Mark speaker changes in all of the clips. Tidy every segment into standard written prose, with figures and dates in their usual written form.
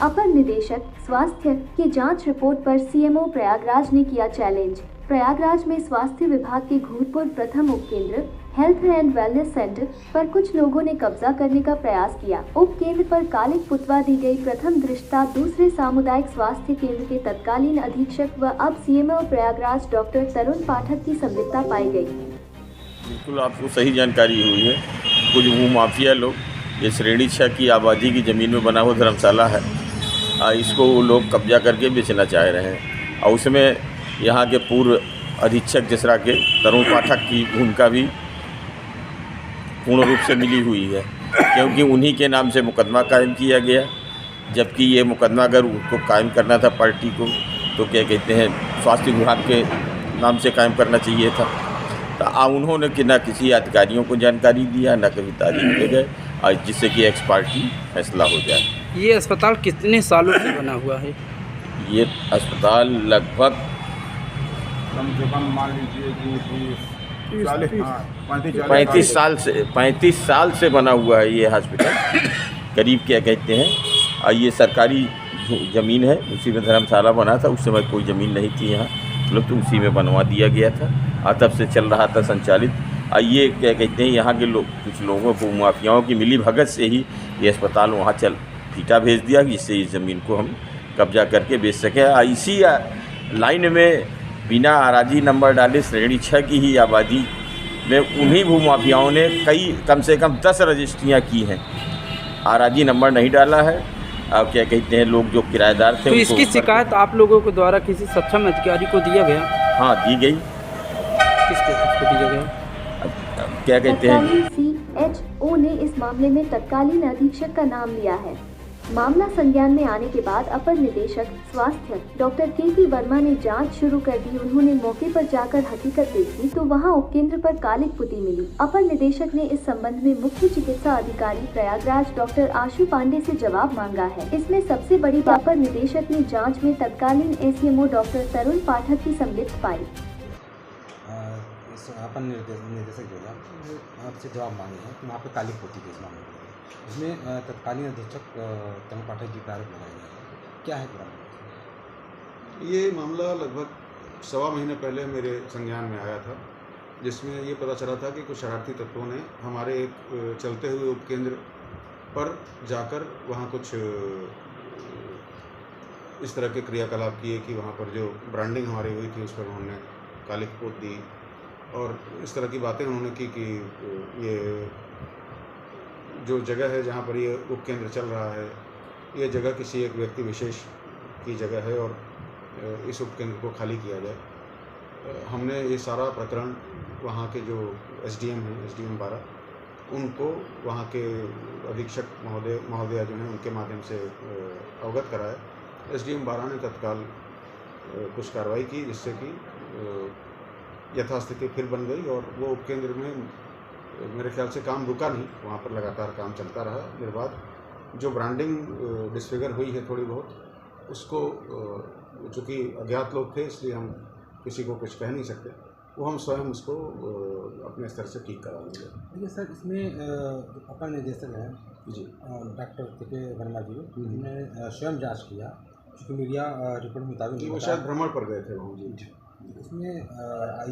Speaker 1: अपर निदेशक स्वास्थ्य की जांच रिपोर्ट पर सीएमओ प्रयागराज ने किया चैलेंज। प्रयागराज में स्वास्थ्य विभाग के घूरपुर प्रथम उपकेंद्र हेल्थ एंड वेलनेस सेंटर पर कुछ लोगों ने कब्जा करने का प्रयास किया। उपकेंद्र पर कालिक पुतवा दी गई। प्रथम दृष्टता दूसरे सामुदायिक स्वास्थ्य केंद्र के तत्कालीन अधीक्षक व अब सीएमओ प्रयागराज डॉक्टर तरुण पाठक की संलिप्तता पाई गई।
Speaker 2: बिल्कुल आपको सही जानकारी हुई है। कुछ भूमाफिया लोग, ये श्रेणी 6 की आबादी की ज़मीन में बना हुआ धर्मशाला है, इसको वो लोग कब्जा करके बेचना चाह रहे हैं। और उसमें यहाँ के पूर्व अधीक्षक जसरा के तरुण पाठक की भूमिका भी पूर्ण रूप से मिली हुई है, क्योंकि उन्हीं के नाम से मुकदमा कायम किया गया। जबकि ये मुकदमा अगर उनको कायम करना था पार्टी को, तो क्या कहते हैं, स्वास्थ्य विभाग के नाम से कायम करना चाहिए था। तो उन्होंने कि ना किसी अधिकारियों को जानकारी दिया, ना कभी तारीख दे गए, और जिससे कि एक्स पार्टी फैसला हो जाए।
Speaker 3: ये अस्पताल कितने सालों से बना हुआ है?
Speaker 2: ये अस्पताल लगभग
Speaker 4: कम से कम मान लीजिए कि
Speaker 2: 35 साल से बना हुआ है ये हॉस्पिटल करीब, क्या कहते हैं। और ये सरकारी ज़मीन है, उसी में धर्मशाला बना था। उस समय कोई ज़मीन नहीं थी यहाँ, लोग तो उसी में बनवा दिया गया था, और तब से चल रहा था संचालित। ये क्या कहते हैं, यहाँ के लोग, कुछ लोगों को, माफियाओं की मिली भगत से ही ये अस्पताल वहाँ फीटा भेज दिया, जिससे इस ज़मीन को हम कब्जा करके बेच सकें। इसी लाइन में बिना आराजी नंबर डाले श्रेणी 6 की ही आबादी में उन्हीं भूमाफियाओं ने कम से कम 10 रजिस्ट्रियाँ की हैं। आराजी नंबर नहीं डाला है। अब क्या कहते हैं, लोग जो किराएदार थे,
Speaker 3: तो इसकी शिकायत आप लोगों के द्वारा किसी सक्षम अधिकारी को दिया गया?
Speaker 2: हाँ, दी गई।
Speaker 3: किसको दिया गया?
Speaker 2: क्या कहते हैं,
Speaker 1: CHO ने इस मामले में तत्कालीन अधीक्षक का नाम लिया है। मामला संज्ञान में आने के बाद अपर निदेशक स्वास्थ्य डॉक्टर KP वर्मा ने जांच शुरू कर दी। उन्होंने मौके पर जाकर हकीकत देखी तो वहां उपकेंद्र पर कालिक पुती मिली। अपर निदेशक ने इस संबंध में मुख्य चिकित्सा अधिकारी प्रयागराज डॉक्टर आशु पांडे से जवाब मांगा है। इसमें सबसे बड़ी बात, अपर निदेशक ने जाँच में तत्कालीन ACMO डॉक्टर तरुण पाठक की संलिप्त पाई।
Speaker 5: अपर निदेशक जो है आपसे जवाब मांगे हैं कि वहाँ पर कालिक पुती के इस मामले में, इसमें तत्कालीन अधीक्षक तरुण पाठक जी का आरोप लगाए गए हैं। क्या है पूरा?
Speaker 4: ये मामला लगभग 1.25 महीने पहले मेरे संज्ञान में आया था, जिसमें ये पता चला था कि कुछ शरारती तत्वों ने हमारे एक चलते हुए उपकेंद्र पर जाकर वहाँ कुछ इस तरह के क्रियाकलाप किए कि वहाँ पर जो ब्रांडिंग हमारी हुई थी उस पर उन्होंने कालिक पोत दी, और इस तरह की बातें उन्होंने की कि ये जो जगह है जहाँ पर ये उपकेंद्र चल रहा है, ये जगह किसी एक व्यक्ति विशेष की जगह है और इस उपकेंद्र को खाली किया जाए। हमने ये सारा प्रकरण वहाँ के जो SDM हैं, SDM 12, उनको वहाँ के अधीक्षक महोदया जो हैं उनके माध्यम से अवगत कराया। SDM 12 ने तत्काल कुछ कार्रवाई की, जिससे कि यथास्थिति फिर बन गई और वो उपकेंद्र में मेरे ख्याल से काम रुका नहीं, वहाँ पर लगातार काम चलता रहा निर्बाध। जो ब्रांडिंग डिसफिगर हुई है थोड़ी बहुत, उसको चूँकि अज्ञात लोग थे इसलिए हम किसी को कुछ कह नहीं सकते, वो हम स्वयं उसको अपने स्तर से ठीक करा लेंगे।
Speaker 5: देखिए सर, इसमें अपर निदेशक हैं
Speaker 4: जी
Speaker 5: डॉक्टर KP वर्मा जी, उन्होंने स्वयं जाँच किया, क्योंकि मीडिया रिपोर्ट मुताबिक
Speaker 4: वो शायद भ्रमण पर गए थे वहाँ। जी,
Speaker 5: इसमें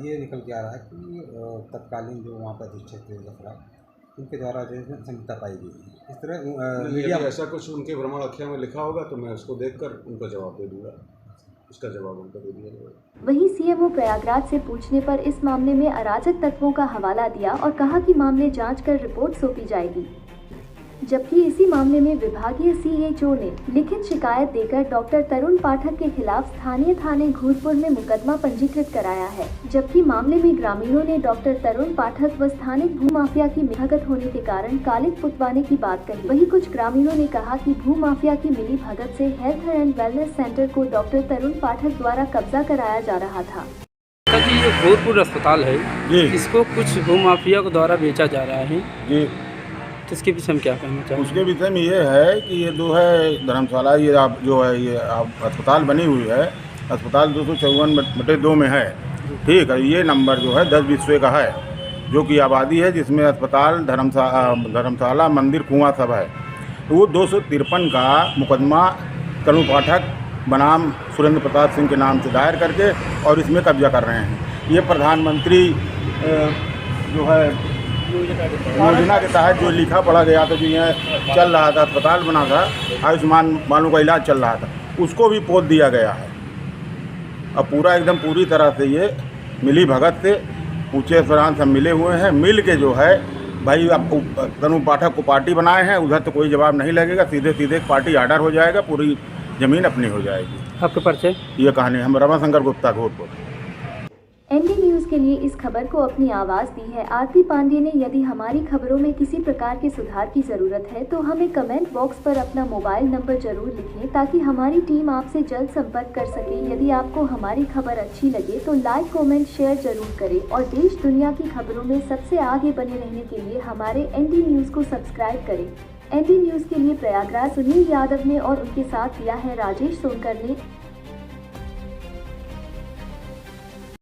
Speaker 5: ये निकल के आ रहा है कि तत्कालीन जो वहाँ पर अधीक्षक थे जफरा, उनके द्वारा जो है संलिप्तता पाई गई। इस तरह
Speaker 4: मीडिया ऐसा कुछ उनके भ्रमण आख्या में लिखा होगा तो मैं उसको देखकर उनको जवाब दे दूँगा, उसका जवाब उनको दे दिया जाएगा।
Speaker 1: वहीं CMO प्रयागराज से पूछने पर इस मामले में अराजक तत्वों का हवाला दिया और कहा कि मामले जांच कर रिपोर्ट सौंपी जाएगी। जबकि इसी मामले में विभागीय CHO ने लिखित शिकायत देकर डॉक्टर तरुण पाठक के खिलाफ स्थानीय थाने घूरपुर में मुकदमा पंजीकृत कराया है। जबकि मामले में ग्रामीणों ने डॉक्टर तरुण पाठक व स्थानिक भूमाफिया की मिलीभगत होने के कारण कालिक पुतवाने की बात कही। वहीं कुछ ग्रामीणों ने कहा कि भूमाफिया की मिलीभगत से हेल्थ एंड वेलनेस सेंटर को डॉक्टर तरुण पाठक द्वारा कब्जा कराया जा रहा था।
Speaker 3: जी, ये घूरपुर अस्पताल है, इसको कुछ भूमाफिया के द्वारा बेचा जा रहा है
Speaker 4: जी,
Speaker 3: तो इसके पीछे हम क्या कहना चाहेंगे?
Speaker 4: उसके विषय में ये है कि ये जो है धर्मशाला, ये आप जो है ये आप अस्पताल बनी हुई है, अस्पताल 254/2 में है, ठीक है। ये नंबर जो है 10 विश्व का है, जो कि आबादी है, जिसमें अस्पताल, धर्मशाला, मंदिर, कुआं सब है। तो वो 253 का मुकदमा
Speaker 6: तनु पाठक बनाम सुरेंद्र प्रताप सिंह के नाम से दायर करके और इसमें कब्जा कर रहे हैं। ये प्रधानमंत्री जो है योजना के तहत जो लिखा पढ़ा गया था, जो यहाँ चल रहा था, अस्पताल बना था, आयुष्मान वालों का इलाज चल रहा था, उसको भी पोत दिया गया है। अब पूरा एकदम पूरी तरह से ये मिली भगत से ऊँचे स्वरान सब मिले हुए हैं। मिल के जो है भाई अब तनु पाठक को पार्टी बनाए हैं, उधर तो कोई जवाब नहीं लगेगा, सीधे सीधे पार्टी आर्डर हो जाएगा, पूरी ज़मीन अपनी हो जाएगी।
Speaker 3: आपके परिचय?
Speaker 6: ये कहानी हम रमाशंकर गुप्ता घोटपुर।
Speaker 1: एनडी न्यूज़ के लिए इस खबर को अपनी आवाज़ दी है आरती पांडे ने। यदि हमारी खबरों में किसी प्रकार के सुधार की ज़रूरत है तो हमें कमेंट बॉक्स पर अपना मोबाइल नंबर जरूर लिखें ताकि हमारी टीम आपसे जल्द संपर्क कर सके। यदि आपको हमारी खबर अच्छी लगे तो लाइक, कमेंट, शेयर जरूर करें और देश दुनिया की खबरों में सबसे आगे बने रहने के लिए हमारे एनडी न्यूज़ को सब्सक्राइब करें। एनडी न्यूज़ के लिए प्रयागराज सुनील यादव ने और उनके साथ दिया है राजेश सोनकर ने।